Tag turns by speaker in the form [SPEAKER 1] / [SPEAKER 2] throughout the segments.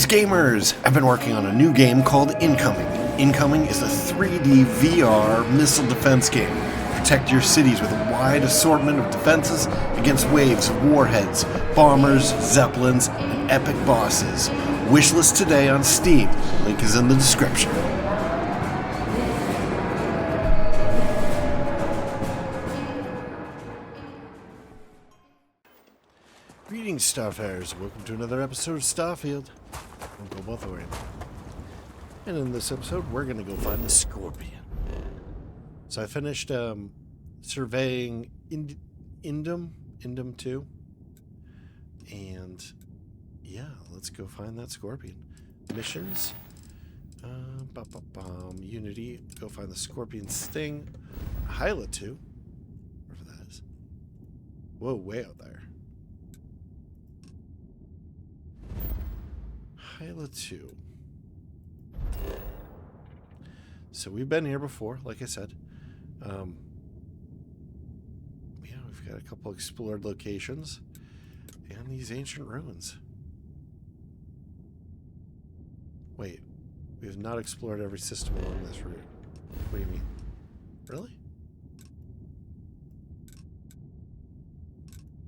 [SPEAKER 1] Greetings, gamers! I've been working on a new game called Incoming. Incoming is a 3D VR missile defense game. Protect your cities with a wide assortment of defenses against waves of warheads, bombers, zeppelins, and epic bosses. Wishlist today on Steam. Link is in the description. Greetings, Starfarers. Welcome to another episode of Starfield. I'm Cobalt Thorium. And in this episode, we're going to go find the Scorpion. So I finished surveying Indum 2. And yeah, let's go find that Scorpion. Missions. Unity. Go find the Scorpion Sting. Hyla 2. Wherever that is. Whoa, way out there. Hyla 2. So we've been here before, like I said. Yeah, we've got a couple explored locations and these ancient ruins. Wait, we have not explored every system along this route. What do you mean? Really?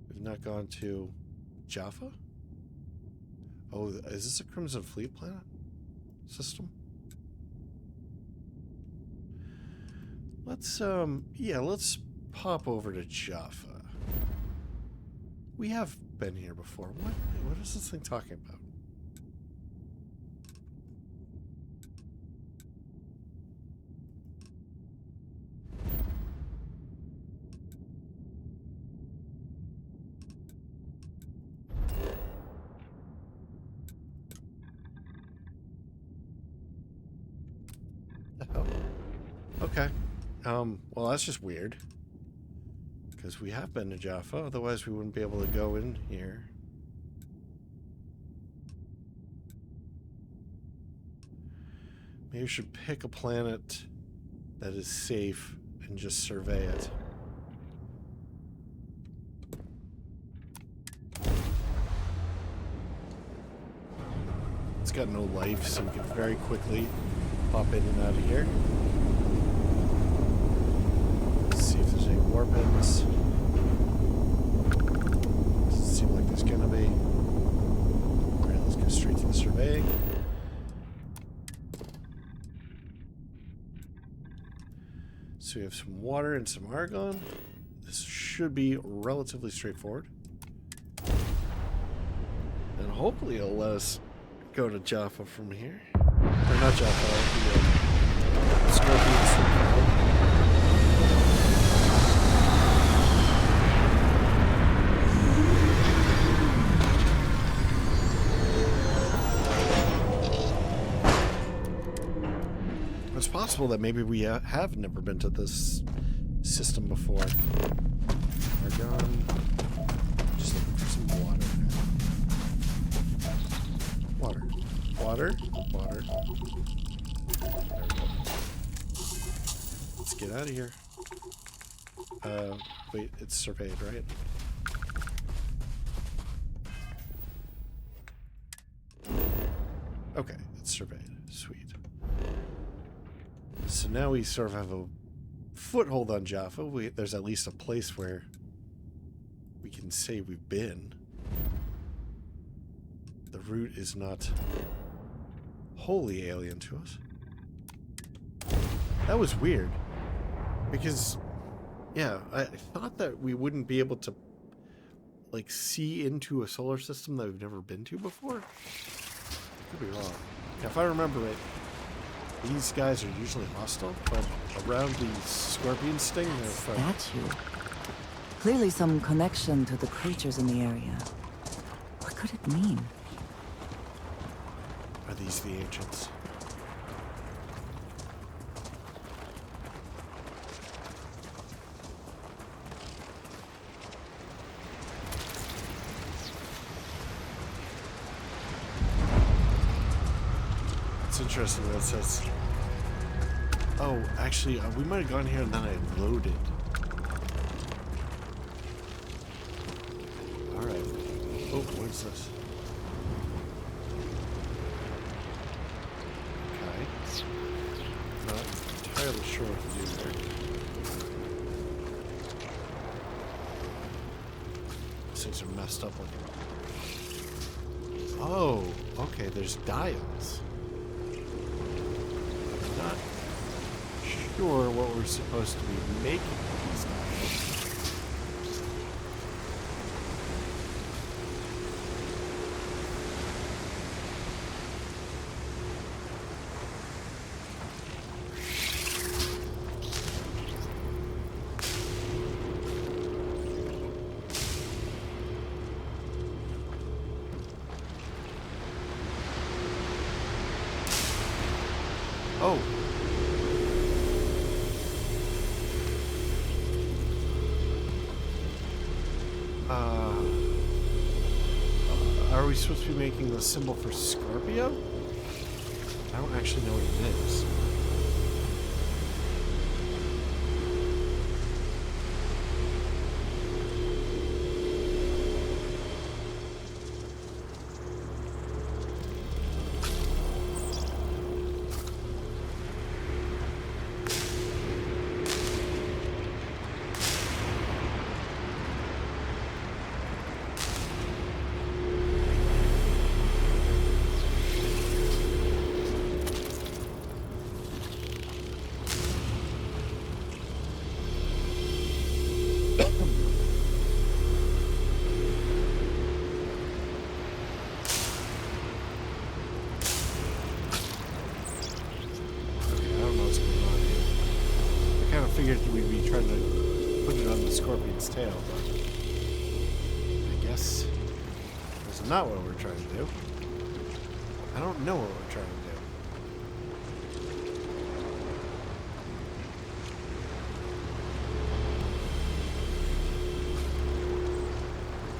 [SPEAKER 1] We've not gone to Jaffa? Oh, is this a Crimson Fleet planet system? Let's, yeah, let's pop over to Jaffa. We have been here before. What is this thing talking about? Okay. Well, that's just weird. Because we have been to Jaffa, otherwise we wouldn't be able to go in here. Maybe we should pick a planet that is safe and just survey it. It's got no life, so we can very quickly pop in and out of here. See if there's any warpins. Doesn't seem like there's gonna be. Alright, let's go straight to the surveying. So we have some water and some argon. This should be relatively straightforward. And hopefully it'll let us go to Jaffa from here. Or not Jaffa, the Scorpion. It's possible that maybe we have never been to this system before. Argon. Just looking for some water. Water. There we go. Let's get out of here. Wait, it's surveyed, right? Okay, it's surveyed. Sweet. So now we sort of have a foothold on Jaffa. There's at least a place where we can say we've been. The route is not wholly alien to us. That was weird. Because, yeah, I thought that we wouldn't be able to, like, see into a solar system that we've never been to before. Could be wrong. If I remember right, these guys are usually hostile, but around the Scorpion Sting, they're friendly.
[SPEAKER 2] Statue. Clearly some connection to the creatures in the area. What could it mean?
[SPEAKER 1] Are these the ancients? It's interesting that it says... Oh, actually, we might have gone here and then I loaded. Alright. Oh, what is this? sure what to do there. These things are messed up looking. Oh, okay, there's dials. I'm not sure what we're supposed to be making with these dials. Oh. Are we supposed to be making the symbol for Scorpio? I don't actually know what it is. Figured we'd be trying to put it on the scorpion's tail, but I guess that's not what we're trying to do. I don't know what we're trying to do.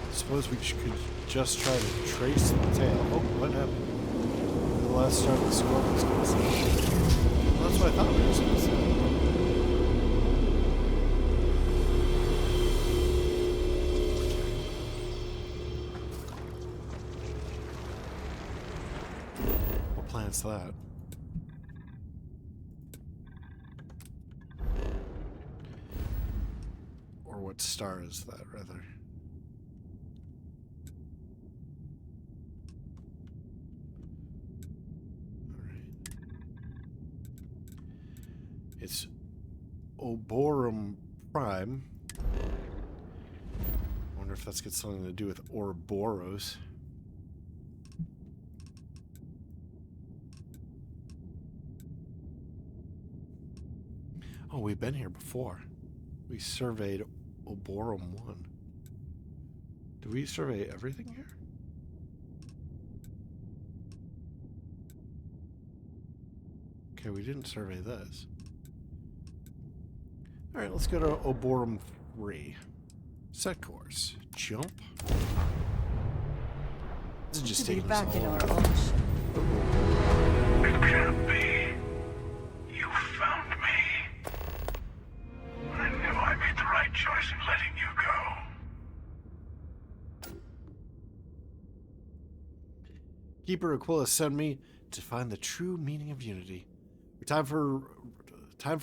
[SPEAKER 1] I suppose we could just try to trace the tail. Oh, what happened? The last start of the scorpion's going to see. Well, that's what I thought we were supposed to do. Planet's that? Or what star is that, rather? Alright. It's Oborum Prime. I wonder if that's got something to do with Ouroboros. Oh, we've been here before. We surveyed Oborum 1. Did we survey everything here? Okay, we didn't survey this. Alright, let's go to Oborum 3. Set course. Jump. This is just taking us all over.
[SPEAKER 3] It can't be. You found me. I knew I made the right choice in letting you go.
[SPEAKER 1] Keeper Aquila sent me to find the true meaning of unity. Time for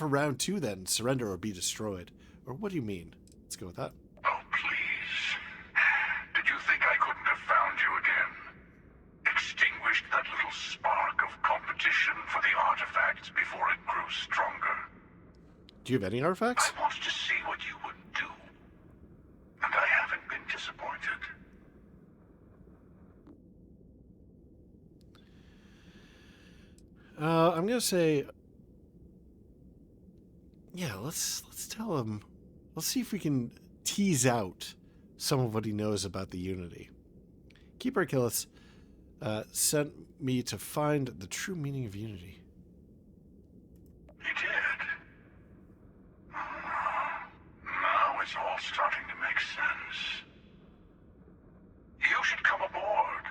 [SPEAKER 1] round 2 then. Surrender or be destroyed. Or what do you mean? Let's go with that.
[SPEAKER 3] Oh, please. Did you think I couldn't have found you again? Extinguished that little spark of competition for the artifacts before it grew stronger.
[SPEAKER 1] Do you have any artifacts?
[SPEAKER 3] I wanted to see what you would do. And I haven't been disappointed.
[SPEAKER 1] I'm gonna say, yeah. Let's tell him. Let's see if we can tease out some of what he knows about the Unity. Keeper Achilles sent me to find the true meaning of Unity.
[SPEAKER 3] He did. Now it's all starting to make sense. You should come aboard.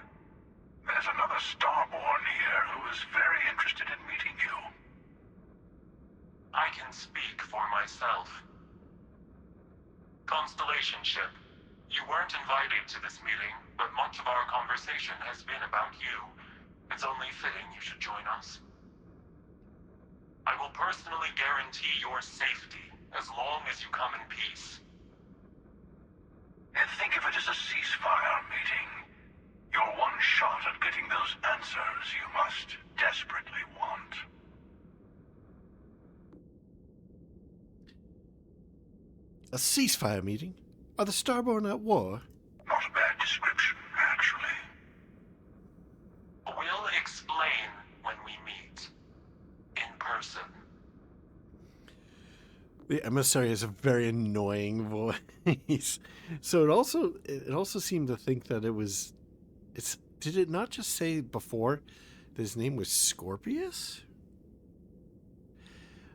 [SPEAKER 3] There's another Starborn here who is very interested in meeting you.
[SPEAKER 4] I can speak for myself. Constellation ship, you weren't invited to this meeting, but much of our conversation has been about you. It's only fitting you should join us. I will personally guarantee your safety as long as you come in peace.
[SPEAKER 3] And think of it as a ceasefire meeting. You're one shot at getting those answers you must desperately want.
[SPEAKER 1] A ceasefire meeting? Are the Starborn at war?
[SPEAKER 3] Not a bad description, actually.
[SPEAKER 4] We'll explain when we meet. In person.
[SPEAKER 1] The emissary has a very annoying voice. So it also seemed to think that did it not just say before that his name was Scorpius?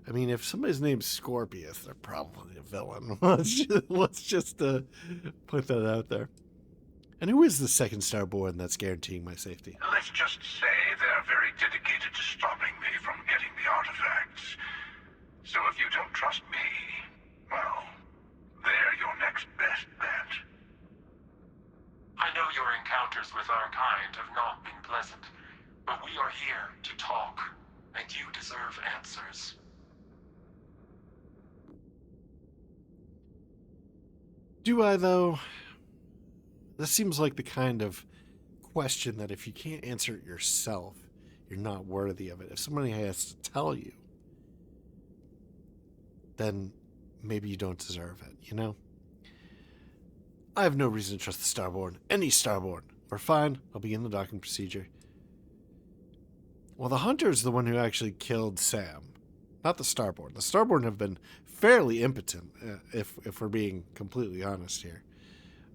[SPEAKER 1] I mean, if somebody's name's Scorpius, they're probably a villain. Let's just put that out there. And who is the second Starborn that's guaranteeing my safety?
[SPEAKER 3] Let's just say they're very dedicated to stopping me from getting the artifacts. So if you don't trust me, well, they're your next best bet.
[SPEAKER 4] I know your encounters with our kind have not been pleasant, but we are here to talk, and you deserve answers.
[SPEAKER 1] Do I, though? This seems like the kind of question that if you can't answer it yourself, you're not worthy of it. If somebody has to tell you, then maybe you don't deserve it, you know? I have no reason to trust the Starborn. Any Starborn. We're fine. I'll begin the docking procedure. Well, the Hunter's the one who actually killed Sam, not the Starborn. The Starborn have been fairly impotent, if we're being completely honest here.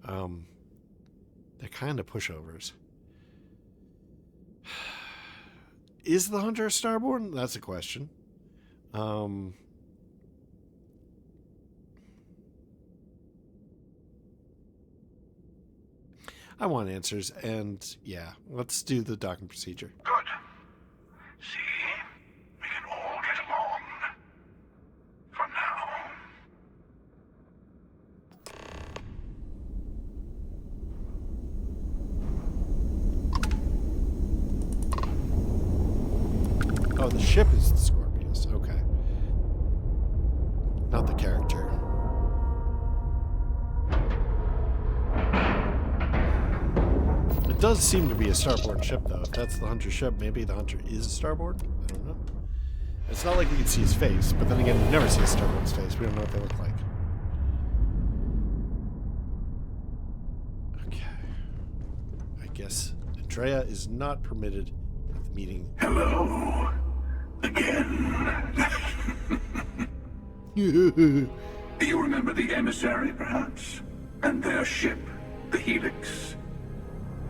[SPEAKER 1] They're kind of pushovers. Is the Hunter a Starborn? That's a question. I want answers, and yeah, let's do the docking procedure.
[SPEAKER 3] Good. See? We can all get along. For now.
[SPEAKER 1] Oh, the ship is the Scorpius. Okay. Not the character. It does seem to be a Starborn ship, though. If that's the Hunter ship, maybe the Hunter is a Starborn? I don't know. It's not like we can see his face, but then again, we never see a Starborn's face. We don't know what they look like. Okay. I guess Andrea is not permitted at the meeting.
[SPEAKER 3] Hello. Again. You remember the emissary, perhaps? And their ship, the Helix?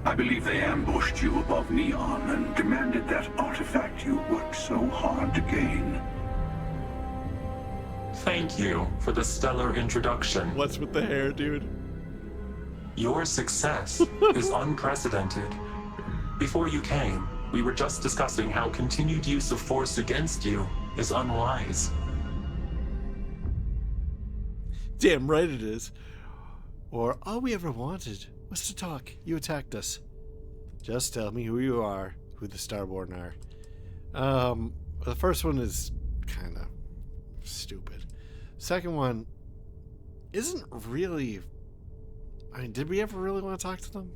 [SPEAKER 3] I believe they ambushed you above Neon and demanded that artifact you worked so hard to gain.
[SPEAKER 4] Thank you for the stellar introduction.
[SPEAKER 1] What's with the hair, dude?
[SPEAKER 4] Your success is unprecedented. Before you came, we were just discussing how continued use of force against you is unwise.
[SPEAKER 1] Damn right it is. Or all we ever wanted was to talk. You attacked us. Just tell me who you are, who the Starborn are. The first one is kind of stupid. Second one isn't really... I mean, did we ever really want to talk to them?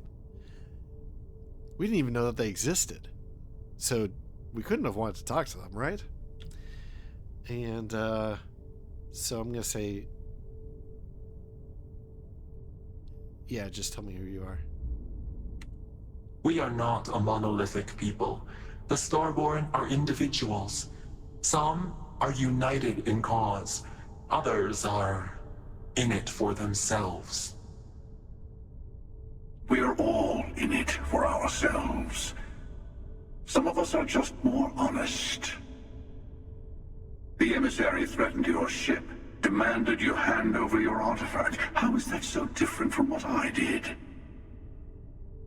[SPEAKER 1] We didn't even know that they existed. So we couldn't have wanted to talk to them, right? And so I'm going to say... Yeah, just tell me who you are.
[SPEAKER 4] We are not a monolithic people. The Starborn are individuals. Some are united in cause. Others are in it for themselves.
[SPEAKER 3] We're all in it for ourselves. Some of us are just more honest. The emissary threatened your ship, demanded you hand over your artifact. How is that so different from what I did?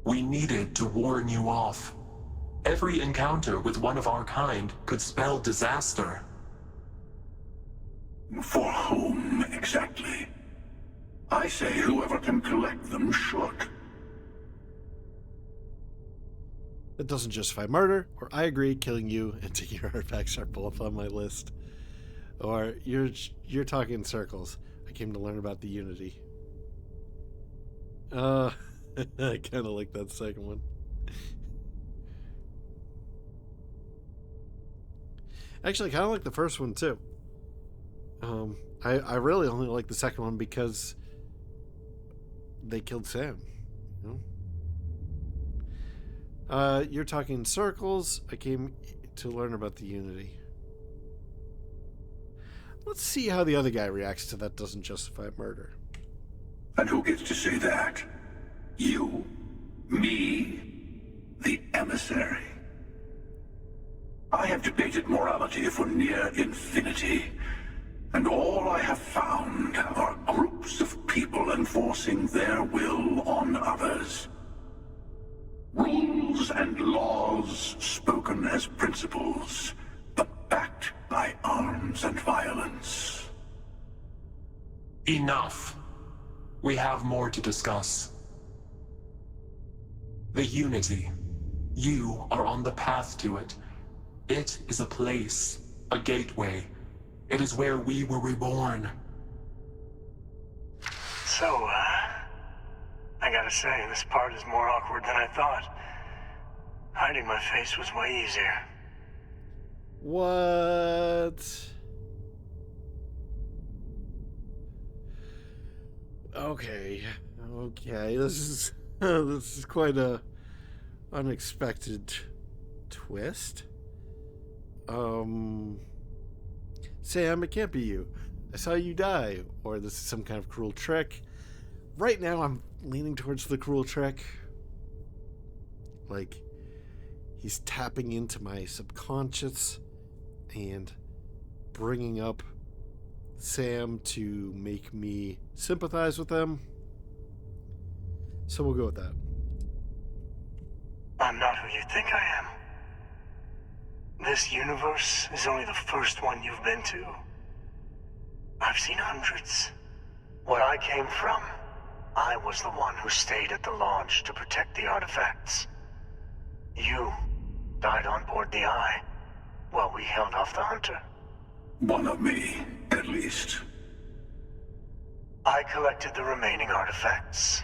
[SPEAKER 4] We needed to warn you off. Every encounter with one of our kind could spell disaster.
[SPEAKER 3] For whom, exactly? I say whoever can collect them should.
[SPEAKER 1] It doesn't justify murder, or I agree, killing you and taking your artifacts are both on my list. Or you're talking in circles. I came to learn about the Unity. I kind of like that second one. Actually, I kind of like the first one too. I really only like the second one because they killed Sam. You know? You're talking in circles. I came to learn about the Unity. Let's see how the other guy reacts to that doesn't justify murder.
[SPEAKER 3] And who gets to say that? You? Me? The emissary? I have debated morality for near infinity, and all I have found are groups of people enforcing their will on others. Rules and laws spoken as principles, but backed by arms and violence.
[SPEAKER 4] Enough. We have more to discuss. The Unity. You are on the path to it. It is a place, a gateway. It is where we were reborn.
[SPEAKER 5] So, I gotta say, this part is more awkward than I thought. Hiding my face was way easier.
[SPEAKER 1] What? Okay. This is quite a unexpected twist. Sam, it can't be you. I saw you die, or this is some kind of cruel trick. Right now, I'm leaning towards the cruel trick. Like, he's tapping into my subconscious and bringing up Sam to make me sympathize with them. So we'll go with that.
[SPEAKER 5] I'm not who you think I am. This universe is only the first one you've been to. I've seen hundreds. Where I came from, I was the one who stayed at the launch to protect the artifacts. You died on board the Eye, while we held off the Hunter.
[SPEAKER 3] One of me, at least.
[SPEAKER 5] I collected the remaining artifacts,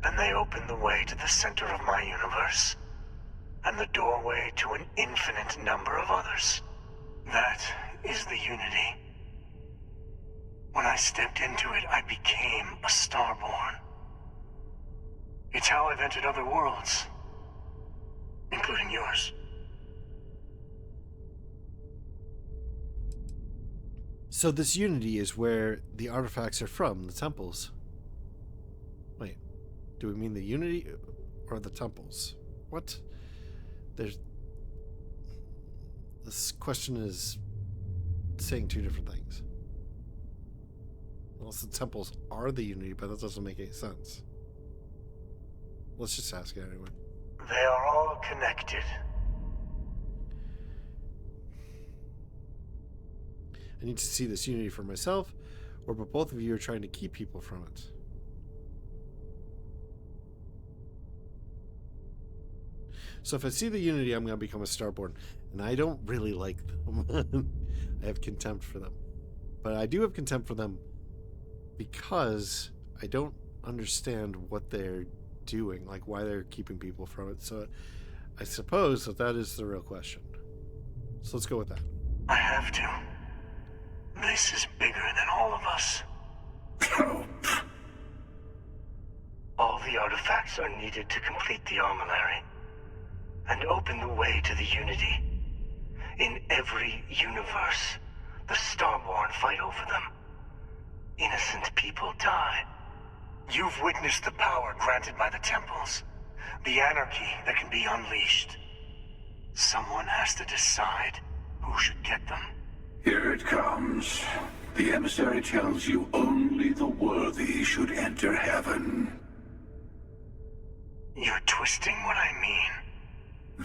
[SPEAKER 5] and they opened the way to the center of my universe, and the doorway to an infinite number of others. That is the Unity. When I stepped into it, I became a Starborn. It's how I've entered other worlds, including yours.
[SPEAKER 1] So this Unity is where the artifacts are from, the temples. Wait, do we mean the Unity or the temples? What? This question is saying two different things. Unless the temples are the Unity, but that doesn't make any sense. Let's just ask it anyway.
[SPEAKER 5] They are all connected.
[SPEAKER 1] I need to see this Unity for myself, or but both of you are trying to keep people from it. So if I see the Unity, I'm going to become a Starborn. And I don't really like them. I have contempt for them. But I do have contempt for them because I don't understand what they're doing, like why they're keeping people from it. So I suppose that is the real question. So let's go with that.
[SPEAKER 5] I have to. This is bigger than all of us. All the artifacts are needed to complete the armillary and open the way to the Unity. In every universe, the Starborn fight over them. Innocent people die. You've witnessed the power granted by the temples, the anarchy that can be unleashed. Someone has to decide who should get them.
[SPEAKER 3] Here it comes. The emissary tells you only the worthy should enter heaven.
[SPEAKER 5] You're twisting what I mean.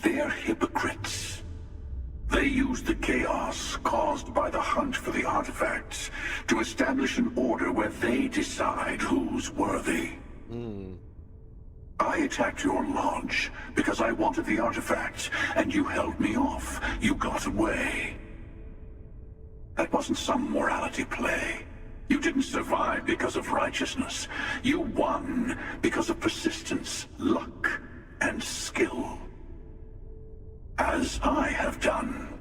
[SPEAKER 3] They're hypocrites. They use the chaos caused by the hunt for the artifacts to establish an order where they decide who's worthy. I attacked your lodge because I wanted the artifact, and you held me off. You got away. That wasn't some morality play. You didn't survive because of righteousness. You won because of persistence, luck, and skill. As I have done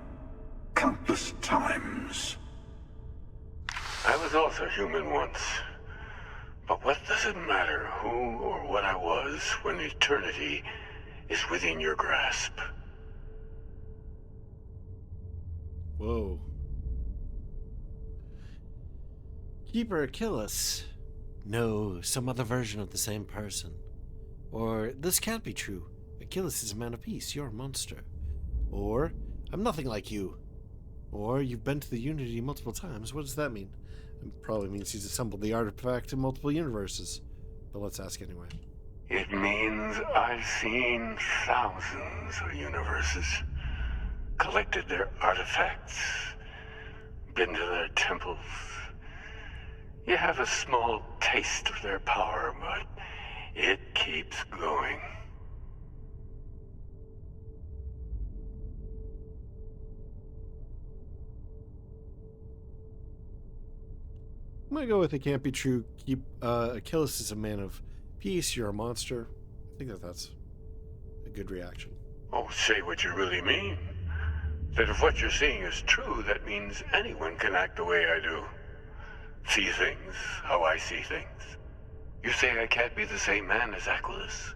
[SPEAKER 3] countless times.
[SPEAKER 6] I was also human once. But what does it matter who or what I was when eternity is within your grasp?
[SPEAKER 1] Whoa. Keeper Achilles. No, some other version of the same person. Or, this can't be true. Achilles is a man of peace, you're a monster. Or, I'm nothing like you. Or, you've been to the Unity multiple times. What does that mean? It probably means he's assembled the artifact in multiple universes. But let's ask anyway.
[SPEAKER 6] It means I've seen thousands of universes, collected their artifacts, been to their temples. You have a small taste of their power, but it keeps going.
[SPEAKER 1] I'm gonna go with it can't be true. Achilles is a man of peace, you're a monster. I think that's a good reaction.
[SPEAKER 6] Oh, say what you really mean. That if what you're seeing is true, that means anyone can act the way I do. See things how I see things. You say I can't be the same man as Achilles.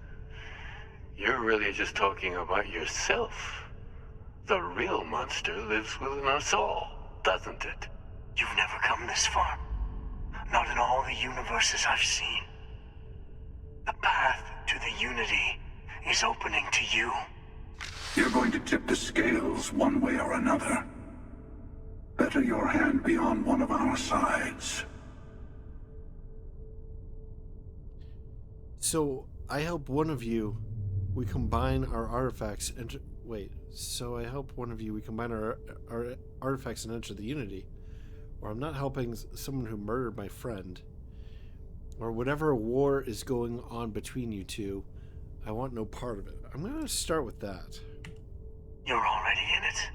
[SPEAKER 6] You're really just talking about yourself. The real monster lives within us all, doesn't it?
[SPEAKER 5] You've never come this far. Not in all the universes I've seen. The path to the Unity is opening to you.
[SPEAKER 3] You're going to tip the scales one way or another. Better your hand be on one of our sides.
[SPEAKER 1] So, I help one of you, we combine our artifacts and... Wait, so I help one of you, we combine our artifacts and enter the Unity. Or I'm not helping someone who murdered my friend. Or whatever war is going on between you two, I want no part of it. I'm going to start with that.
[SPEAKER 5] You're already in it.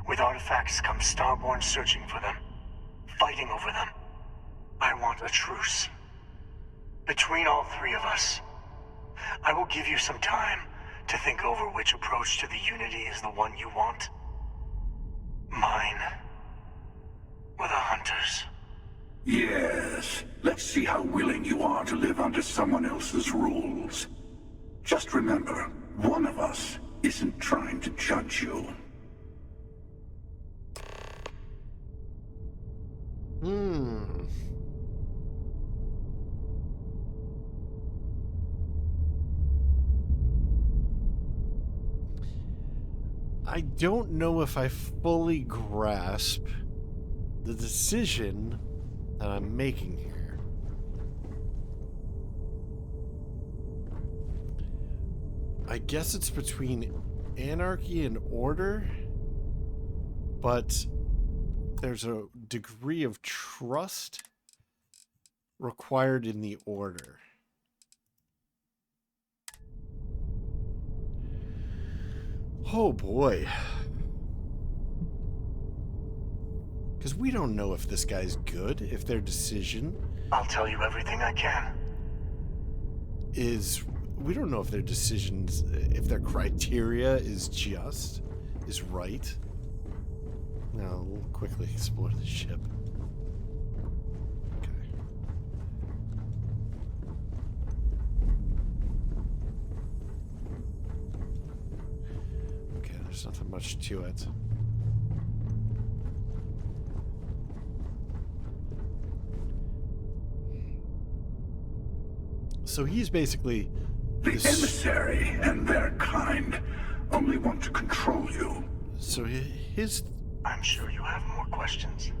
[SPEAKER 5] With artifacts comes Starborn searching for them, fighting over them. I want a truce. Between all three of us, I will give you some time to think over which approach to the Unity is the one you want. Mine. Or the Hunters.
[SPEAKER 3] Yes. Let's see how willing you are to live under someone else's rules. Just remember, one of us isn't trying to judge you.
[SPEAKER 1] I don't know if I fully grasp the decision that I'm making here. I guess it's between anarchy and order, but there's a degree of trust required in the order. Oh boy. Because we don't know if this guy's good, if their decision
[SPEAKER 5] I'll tell you everything I can.
[SPEAKER 1] is... We don't know if their decisions, if their criteria is just, is right. Now, we'll quickly explore the ship. Okay. Okay, there's nothing much to it. So he's basically...
[SPEAKER 3] The emissary and their kind only want to control you.
[SPEAKER 1] So his...
[SPEAKER 5] I'm sure you have more questions.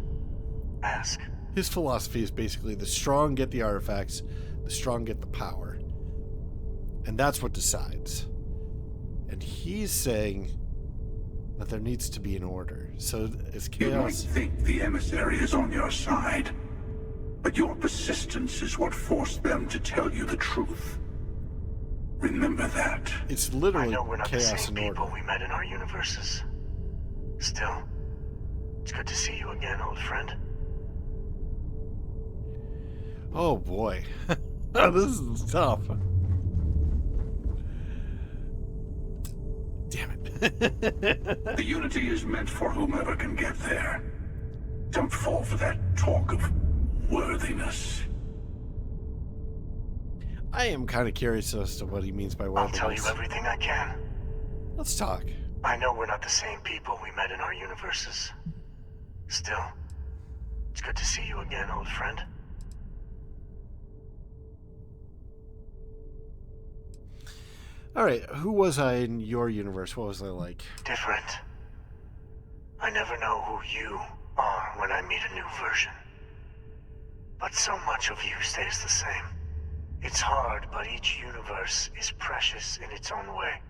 [SPEAKER 5] Ask.
[SPEAKER 1] His philosophy is basically the strong get the artifacts, the strong get the power. And that's what decides. And he's saying that there needs to be an order. So it's
[SPEAKER 3] You might
[SPEAKER 1] chaos.
[SPEAKER 3] think the emissary is on your side, but your persistence is what forced them to tell you the truth. Remember that.
[SPEAKER 1] It's
[SPEAKER 5] I
[SPEAKER 1] literally
[SPEAKER 5] know we're not the
[SPEAKER 1] chaos
[SPEAKER 5] same
[SPEAKER 1] and order.
[SPEAKER 5] people we met in our universes. Still, it's good to see you again, old friend.
[SPEAKER 1] Oh boy. This is tough. Damn it.
[SPEAKER 3] The Unity is meant for whomever can get there. Don't fall for that talk of worthiness.
[SPEAKER 1] I am kind of curious as to what he means by
[SPEAKER 5] I'll
[SPEAKER 1] worthiness.
[SPEAKER 5] tell you everything I can.
[SPEAKER 1] Let's talk.
[SPEAKER 5] I know we're not the same people we met in our universes. Still, it's good to see you again, old friend.
[SPEAKER 1] Alright, who was I in your universe? What was I like?
[SPEAKER 5] Different. I never know who you are when I meet a new version. But so much of you stays the same. It's hard, but each universe is precious in its own way.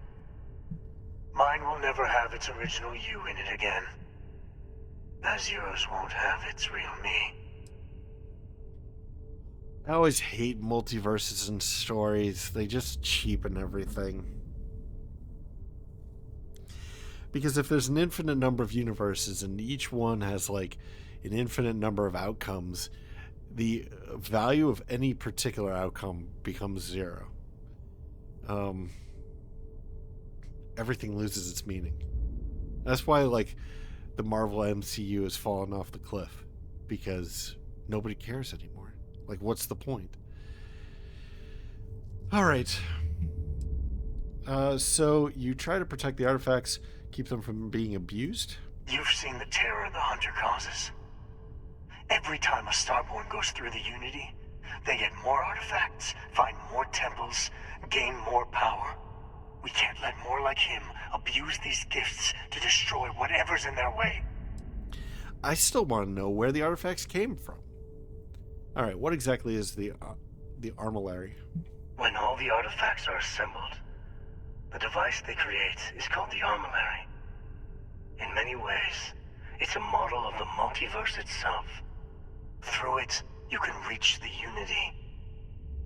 [SPEAKER 5] Mine will never have its original you in it again. As yours won't have its real me.
[SPEAKER 1] I always hate multiverses and stories. They just cheapen everything. Because if there's an infinite number of universes and each one has like an infinite number of outcomes, the value of any particular outcome becomes zero. Everything loses its meaning. That's why like the Marvel MCU has fallen off the cliff, because nobody cares anymore. Like, what's the point? All right. So you try to protect the artifacts, keep them from being abused?
[SPEAKER 5] You've seen the terror the Hunter causes. Every time a Starborn goes through the Unity, they get more artifacts, find more temples, gain more power. We can't let more like him abuse these gifts to destroy whatever's in their way.
[SPEAKER 1] I still want to know where the artifacts came from. All right, what exactly is the armillary?
[SPEAKER 5] When all the artifacts are assembled, the device they create is called the armillary. In many ways, it's a model of the multiverse itself. Through it, you can reach the Unity.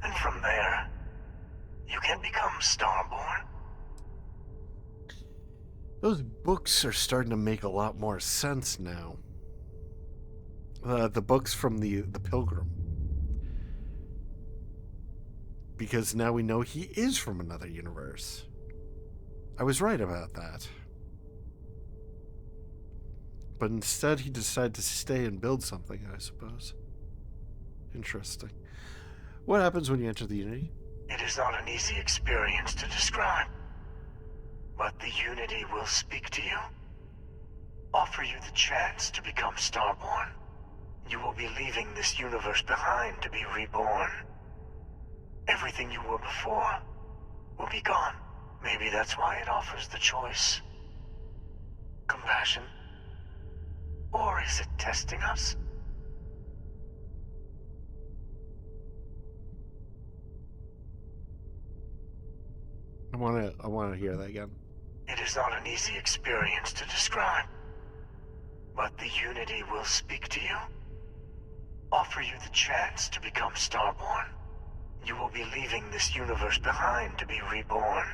[SPEAKER 5] And from there, you can become Starborn.
[SPEAKER 1] Those books are starting to make a lot more sense now. The books from the Pilgrim. Because now we know he is from another universe. I was right about that. But instead he decided to stay and build something, I suppose. Interesting. What happens when you enter the Unity?
[SPEAKER 5] It is not an easy experience to describe. But the Unity will speak to you. Offer you the chance to become Starborn. You will be leaving this universe behind to be reborn. Everything you were before will be gone. Maybe that's why it offers the choice. Compassion? Or is it testing us?
[SPEAKER 1] I want to hear that again.
[SPEAKER 5] It is not an easy experience to describe. But the Unity will speak to you. Offer you the chance to become Starborn. You will be leaving this universe behind to be reborn.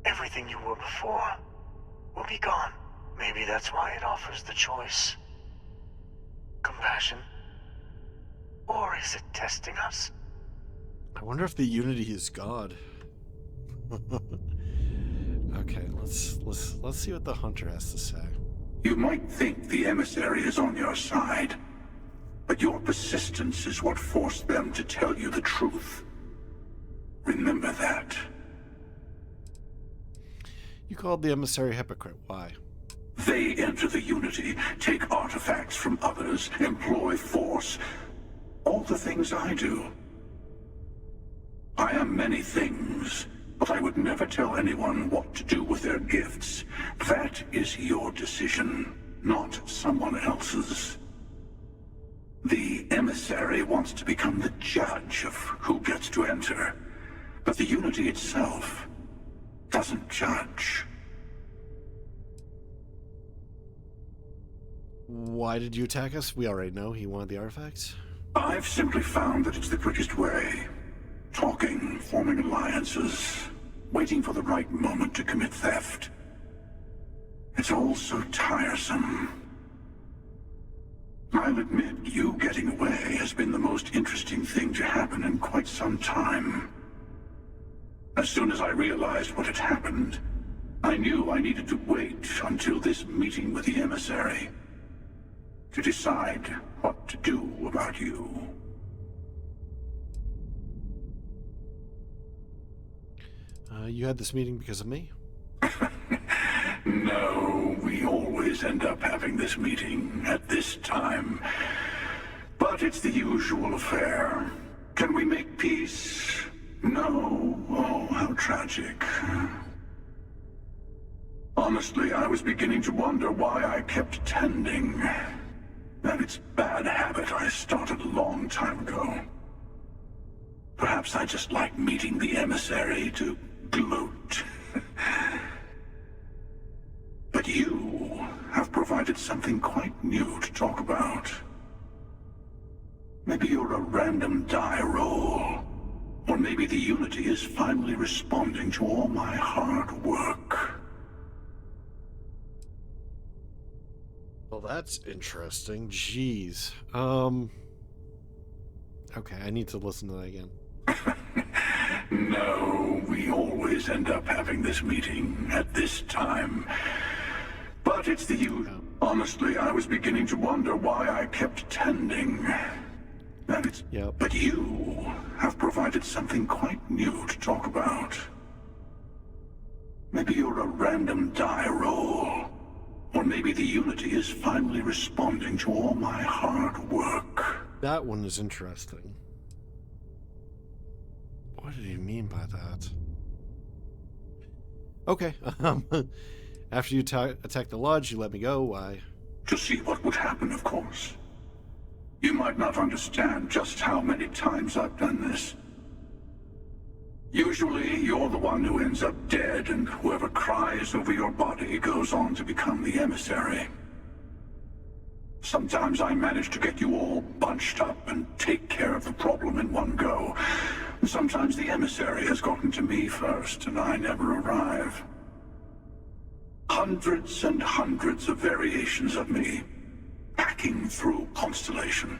[SPEAKER 5] Everything you were before will be gone. Maybe that's why it offers the choice. Compassion? Or is it testing us?
[SPEAKER 1] I wonder if the Unity is God. Okay, let's see what the Hunter has to say.
[SPEAKER 3] You might think the emissary is on your side, but your persistence is what forced them to tell you the truth. Remember that.
[SPEAKER 1] You called the emissary a hypocrite. Why?
[SPEAKER 3] They enter the Unity, take artifacts from others, employ force. All the things I do. I am many things, but I would never tell anyone what to do with their gifts. That is your decision, not someone else's. The emissary wants to become the judge of who gets to enter, but the Unity itself doesn't judge.
[SPEAKER 1] Why did you attack us? We already know he wanted the artifacts.
[SPEAKER 3] I've simply found that it's the quickest way. talking, forming alliances, waiting for the right moment to commit theft. It's all so tiresome. I'll admit, you getting away has been the most interesting thing to happen in quite some time. As soon as I realized what had happened, I knew I needed to wait until this meeting with the emissary to decide what to do about you.
[SPEAKER 1] You had this meeting because of me?
[SPEAKER 3] No, we always end up having this meeting at this time. But it's the usual affair. Can we make peace? No. Oh, how tragic. Honestly, I was beginning to wonder why I kept tending. And it's a bad habit I started a long time ago. Perhaps I just like meeting the emissary to gloat. But you have provided something quite new to talk about. Maybe you're a random die roll. Or maybe the Unity is finally responding to all my hard work.
[SPEAKER 1] Well, that's interesting. Jeez. Okay, I need to listen to that again.
[SPEAKER 3] No, we always end up having this meeting at this time. But it's the usual. Honestly, I was beginning to wonder why I kept tending. And it's...
[SPEAKER 1] Yep.
[SPEAKER 3] But you have provided something quite new to talk about. Maybe you're a random die roll. Or maybe the Unity is finally responding to all my hard work.
[SPEAKER 1] That one is interesting. What did he mean by that? Okay. After you attack the lodge, you let me go. Why?
[SPEAKER 3] To see what would happen, of course. You might not understand just how many times I've done this. Usually, you're the one who ends up dead, and whoever cries over your body goes on to become the emissary. Sometimes I manage to get you all bunched up and take care of the problem in one go. Sometimes the emissary has gotten to me first, and I never arrive. Hundreds and hundreds of variations of me, hacking through Constellation.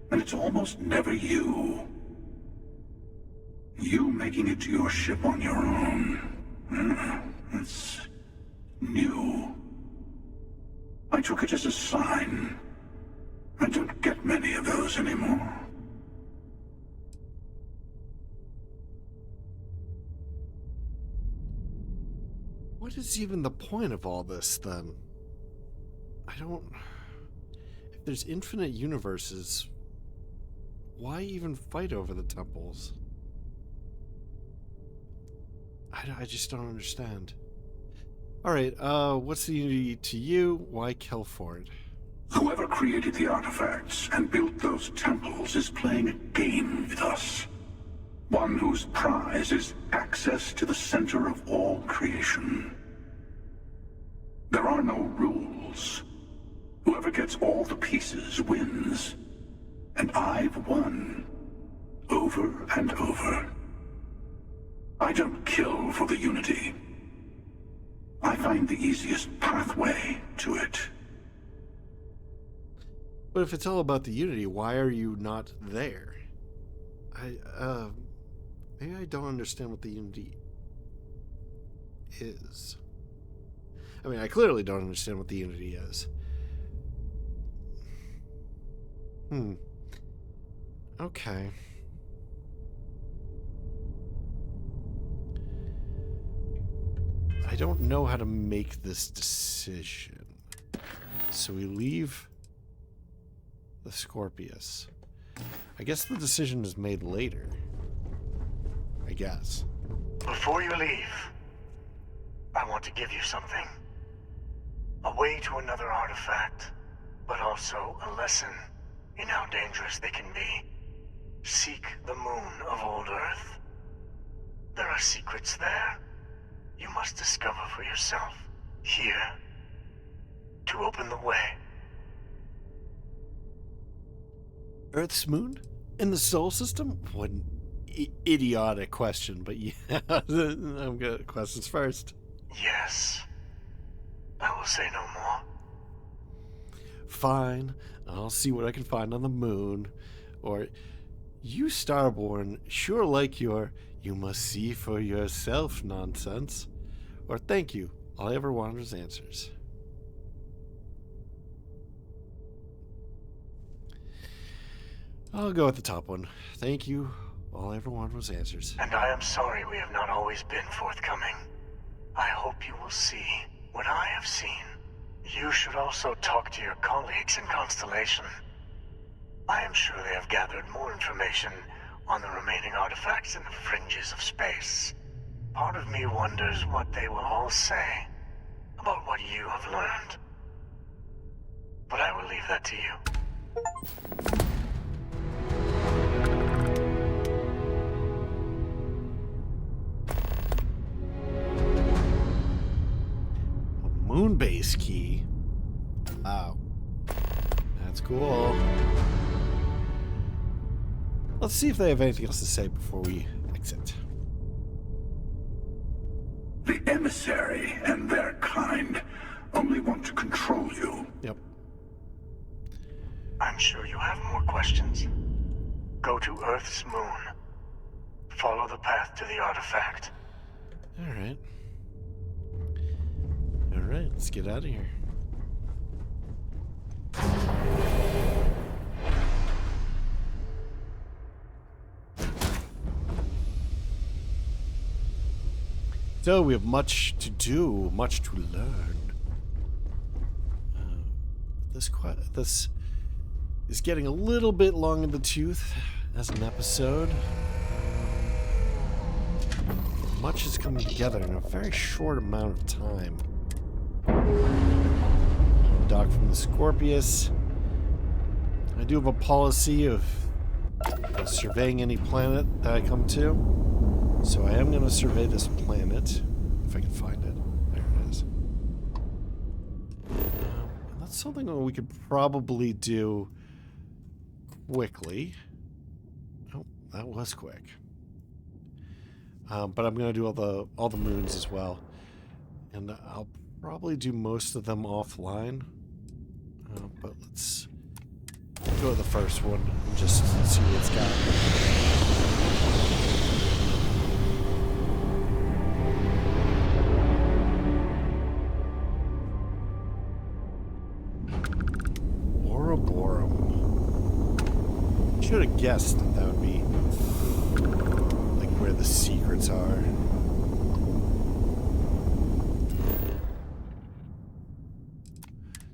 [SPEAKER 3] And it's almost never you. You making it to your ship on your own. It's new. I took it as a sign. I don't get many of those anymore.
[SPEAKER 1] What is even the point of all this, then? I don't... If there's infinite universes, why even fight over the temples? I just don't understand. Alright, what's the Unity to you? Why kill for it?
[SPEAKER 3] Whoever created the artifacts and built those temples is playing a game with us. One whose prize is access to the center of all creation. There are no rules. Whoever gets all the pieces wins. And I've won. Over and over. I don't kill for the Unity. I find the easiest pathway to it.
[SPEAKER 1] But if it's all about the Unity, why are you not there? Maybe I don't understand what the Unity is. I mean, I clearly don't understand what the Unity is. Okay. I don't know how to make this decision. So we leave the Scorpius. I guess the decision is made later. I guess.
[SPEAKER 5] Before you leave, I want to give you something. A way to another artifact, but also a lesson in how dangerous they can be. Seek the moon of old Earth. There are secrets there. You must discover for yourself. Here. To open the way.
[SPEAKER 1] Earth's moon? In the solar system? What an idiotic question, but yeah, I'm good at questions first.
[SPEAKER 5] Yes. I will say no more.
[SPEAKER 1] Fine, I'll see what I can find on the moon. Or, you Starborn sure like your "you must see for yourself" nonsense. Or, thank you, all I ever wanted was answers. I'll go with the top one. Thank you, all I ever wanted was answers.
[SPEAKER 5] And I am sorry we have not always been forthcoming. I hope you will see what I have seen. You should also talk to your colleagues in Constellation. I am sure they have gathered more information on the remaining artifacts in the fringes of space. Part of me wonders what they will all say about what you have learned. But I will leave that to you.
[SPEAKER 1] Moonbase key. Wow. That's cool. Let's see if they have anything else to say before we exit.
[SPEAKER 3] The emissary and their kind only want to control you.
[SPEAKER 1] Yep.
[SPEAKER 5] I'm sure you have more questions. Go to Earth's moon. Follow the path to the artifact.
[SPEAKER 1] Alright. Alright, let's get out of here. So we have much to do, much to learn. This is getting a little bit long in the tooth as an episode. Much is coming together in a very short amount of time. Dock from the Scorpius. I do have a policy of surveying any planet that I come to. So I am going to survey this planet, if I can find it. There it is. And that's something that we could probably do quickly. Oh, that was quick. But I'm going to do all the moons as well. And I'll probably do most of them offline. But let's go to the first one and just see what it's got. Should have guessed that would be like where the secrets are.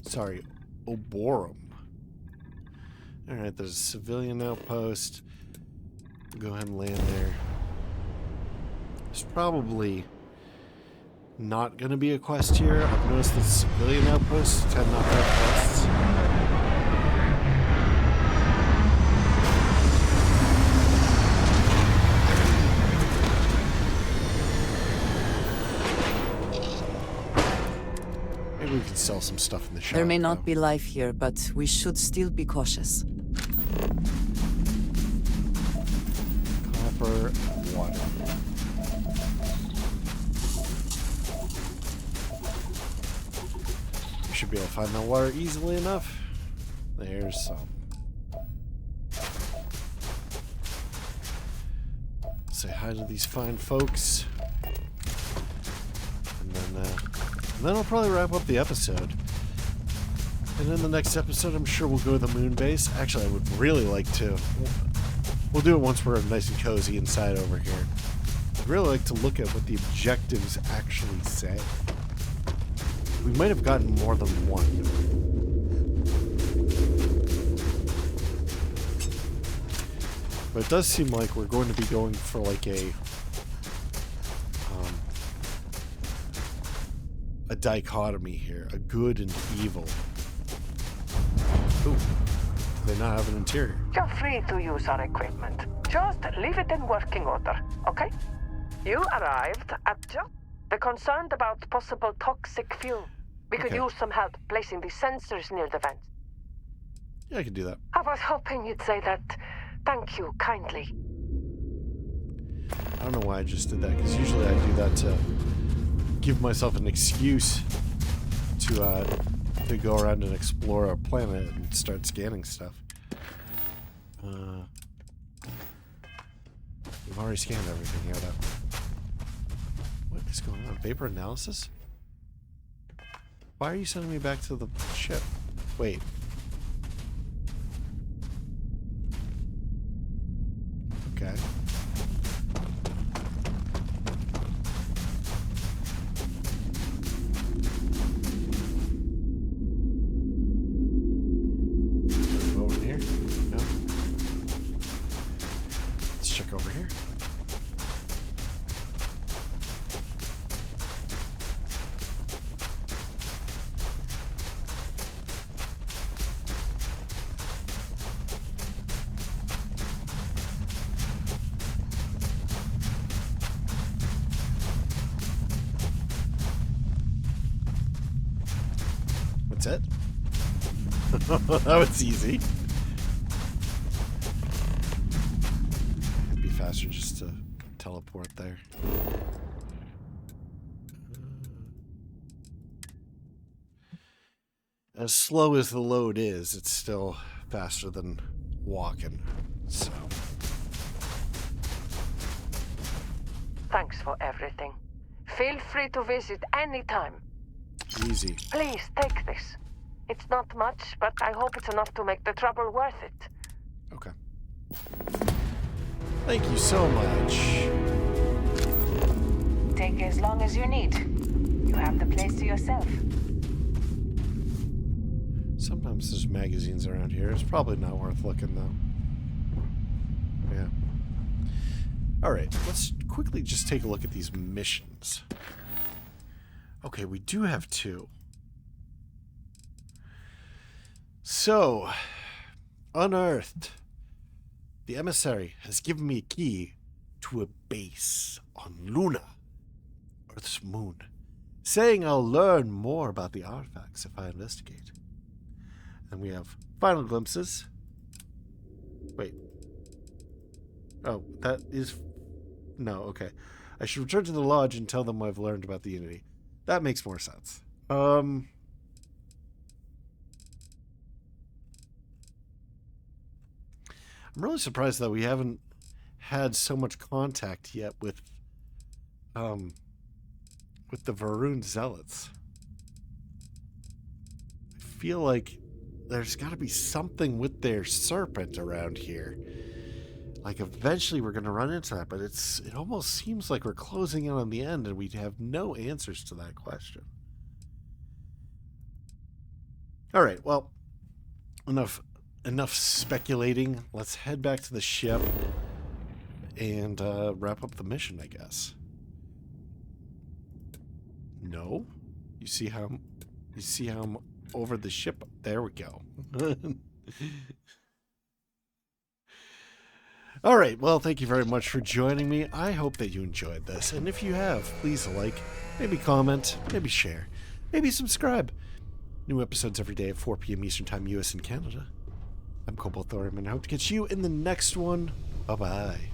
[SPEAKER 1] Sorry, Oborum. Alright, there's a civilian outpost. Go ahead and land there. There's probably not going to be a quest here. I've noticed that civilian outposts tend not to have quests. We can sell some stuff in the shop.
[SPEAKER 2] There may not be life here, but we should still be cautious.
[SPEAKER 1] Copper, water. We should be able to find that water easily enough. There's some. Say hi to these fine folks. And then I'll probably wrap up the episode. And in the next episode, I'm sure we'll go to the moon base. Actually, I would really like to. We'll do it once we're nice and cozy inside over here. I'd really like to look at what the objectives actually say. We might have gotten more than one. But it does seem like we're going to be going for like a dichotomy here, a good and evil. Ooh, they now have an interior.
[SPEAKER 7] You're free to use our equipment. Just leave it in working order, okay? You arrived at just... We're concerned about possible toxic fuel. We could use some help placing the sensors near the vents.
[SPEAKER 1] Yeah, I could do that.
[SPEAKER 7] I was hoping you'd say that. Thank you kindly.
[SPEAKER 1] I don't know why I just did that, because usually I do that to give myself an excuse to go around and explore our planet and start scanning stuff. We've already scanned everything here, though. What is going on? Vapor analysis? Why are you sending me back to the ship? Wait. Okay. Over here? No. Let's check over here. That's it? That was easy. It'd be faster just to teleport there. As slow as the load is, it's still faster than walking. So.
[SPEAKER 7] Thanks for everything. Feel free to visit anytime.
[SPEAKER 1] Easy.
[SPEAKER 7] Please take this. It's not much, but I hope it's enough to make the trouble worth it.
[SPEAKER 1] Okay. Thank you so much.
[SPEAKER 8] Take as long as you need. You have the place to yourself.
[SPEAKER 1] Sometimes there's magazines around here. It's probably not worth looking, though. Yeah. Alright, let's quickly just take a look at these missions. Okay, we do have 2. So, unearthed. The emissary has given me a key to a base on Luna, Earth's moon, saying I'll learn more about the artifacts if I investigate. And we have final glimpses. Wait. Oh, that is... No, okay. I should return to the lodge and tell them I've learned about the Unity. That makes more sense. I'm really surprised that we haven't had so much contact yet with the Varun Zealots. I feel like there's got to be something with their serpent around here. Like, eventually we're going to run into that, but it almost seems like we're closing in on the end and we have no answers to that question. All right, well, enough speculating. Let's head back to the ship and wrap up the mission, I guess. No? You see how I'm over the ship? There we go. All right, well, thank you very much for joining me. I hope that you enjoyed this, and if you have, please like, maybe comment, maybe share, maybe subscribe. New episodes every day at 4 p.m. Eastern Time, US and Canada. I'm Cobalt Thorium, and I hope to catch you in the next one. Bye-bye.